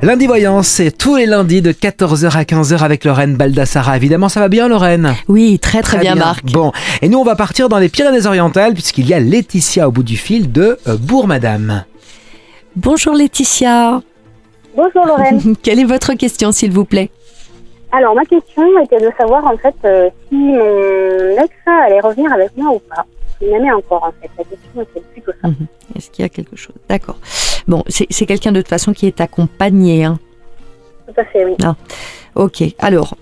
Lundi Voyance, c'est tous les lundis de 14h à 15h avec Lorraine Baldassara. Évidemment, ça va bien, Lorraine? Oui, très bien, Marc. Bon, et nous, on va partir dans les Pyrénées-Orientales puisqu'il y a Laetitia au bout du fil de Bourg-Madame. Bonjour Laetitia. Bonjour Lorraine. Quelle est votre question, s'il vous plaît? Alors, ma question était de savoir en fait si mon ex allait revenir avec moi ou pas. Il m'aimait encore en fait. La question était plutôt ça. Est-ce qu'il y a quelque chose? D'accord. Bon, c'est quelqu'un de toute façon qui est accompagné. Hein. Tout à fait, oui. Ah, ok, alors,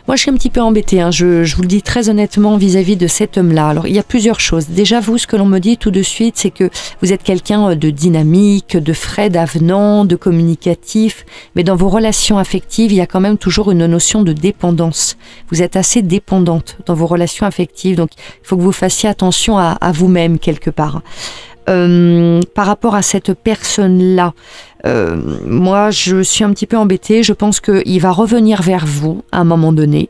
moi je suis un petit peu embêtée, hein. Je vous le dis très honnêtement vis-à-vis de cet homme-là. Alors, il y a plusieurs choses. Déjà, vous, ce que l'on me dit tout de suite, c'est que vous êtes quelqu'un de dynamique, de frais, d'avenant, de communicatif, mais dans vos relations affectives, il y a quand même toujours une notion de dépendance. Vous êtes assez dépendante dans vos relations affectives, donc il faut que vous fassiez attention à vous-même quelque part. Par rapport à cette personne-là, moi je suis un petit peu embêtée. Je pense qu'il va revenir vers vous à un moment donné.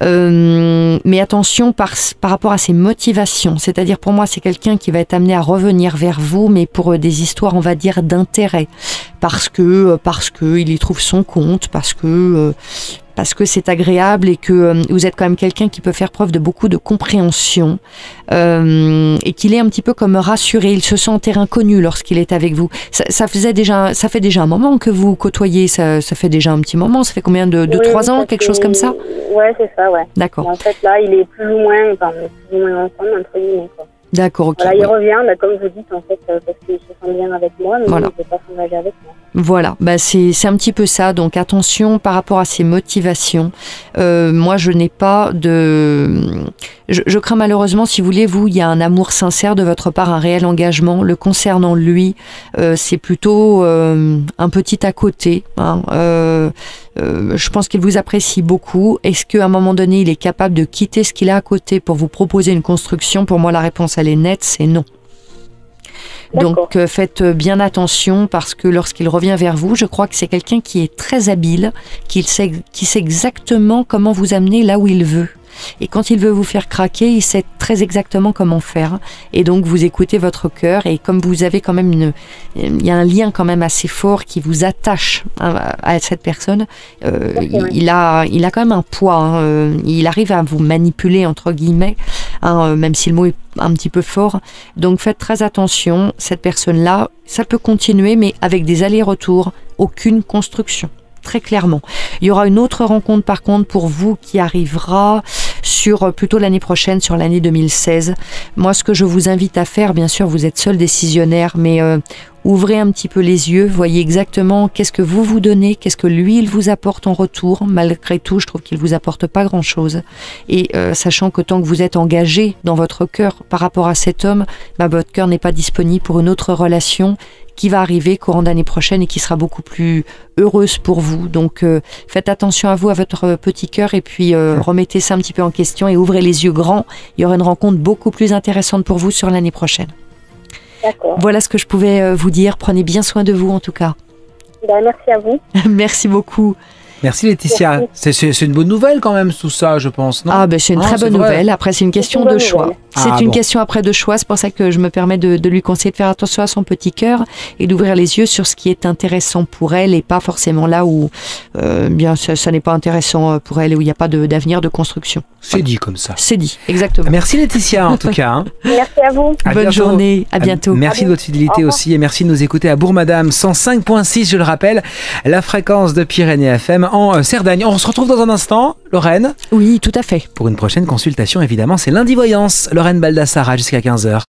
Mais attention par rapport à ses motivations. C'est-à-dire pour moi c'est quelqu'un qui va être amené à revenir vers vous, mais pour des histoires on va dire d'intérêt. Parce que il y trouve son compte, parce que c'est agréable et que vous êtes quand même quelqu'un qui peut faire preuve de beaucoup de compréhension et qu'il est un petit peu comme rassuré. Il se sent en terrain connu lorsqu'il est avec vous. Ça fait déjà un moment que vous côtoyez, ça fait déjà un petit moment. Ça fait combien de 3 ans, quelque chose comme ça? Ouais, c'est ça, ouais. D'accord. En fait, là, il est plus ou moins ensemble, entre guillemets, quoi. D'accord, ok. Voilà, il revient, comme vous dites, en fait, parce qu'il se sent bien avec moi, mais voilà. il ne veut pas s'engager avec moi. Voilà, c'est un petit peu ça. Donc attention par rapport à ses motivations. Moi, je n'ai pas de... Je crains malheureusement, si vous voulez, il y a un amour sincère de votre part, un réel engagement. Le concernant lui, c'est plutôt un petit à côté. Hein. Je pense qu'il vous apprécie beaucoup. Est-ce qu'à un moment donné, il est capable de quitter ce qu'il a à côté pour vous proposer une construction? Pour moi, la réponse, elle est nette, c'est non. Donc faites bien attention parce que lorsqu'il revient vers vous, je crois que c'est quelqu'un qui est très habile, qui sait exactement comment vous amener là où il veut. Et quand il veut vous faire craquer, il sait très exactement comment faire. Et donc vous écoutez votre cœur et comme vous avez quand même il y a un lien quand même assez fort qui vous attache à cette personne, il a quand même un poids. Hein, il arrive à vous manipuler entre guillemets, hein, même si le mot est un petit peu fort. Donc faites très attention. Cette personne-là, ça peut continuer, mais avec des allers-retours, aucune construction. Très clairement. Il y aura une autre rencontre par contre pour vous qui arrivera sur plutôt l'année prochaine, sur l'année 2016. Moi, ce que je vous invite à faire, bien sûr, vous êtes seul décisionnaire, mais ouvrez un petit peu les yeux, voyez exactement qu'est-ce que vous donnez, qu'est-ce que lui, il vous apporte en retour. Malgré tout, je trouve qu'il vous apporte pas grand-chose. Et sachant que tant que vous êtes engagé dans votre cœur par rapport à cet homme, votre cœur n'est pas disponible pour une autre relation qui va arriver courant d'année prochaine et qui sera beaucoup plus heureuse pour vous. Donc faites attention à vous, à votre petit cœur et puis remettez ça un petit peu en question et ouvrez les yeux grands. Il y aura une rencontre beaucoup plus intéressante pour vous sur l'année prochaine. D'accord. Voilà ce que je pouvais vous dire. Prenez bien soin de vous en tout cas. Merci à vous. Merci beaucoup. Merci Laetitia. C'est une bonne nouvelle quand même tout ça, je pense, non? C'est une très bonne nouvelle. Après, c'est une question de choix. C'est une question après de choix. C'est pour ça que je me permets de lui conseiller de faire attention à son petit cœur et d'ouvrir les yeux sur ce qui est intéressant pour elle et pas forcément là où ça n'est pas intéressant pour elle et où il n'y a pas d'avenir de construction. C'est dit comme ça. C'est dit, exactement. Merci Laetitia en tout cas. Hein. Merci à vous. Bonne journée, à bientôt. Merci de votre fidélité aussi et merci de nous écouter à Bourg-Madame 105.6, je le rappelle, la fréquence de Pyrénées FM en Cerdagne. On se retrouve dans un instant, Lorraine. Oui, tout à fait. Pour une prochaine consultation, évidemment, c'est Lundi Voyance. Lorraine Baldassara jusqu'à 15h.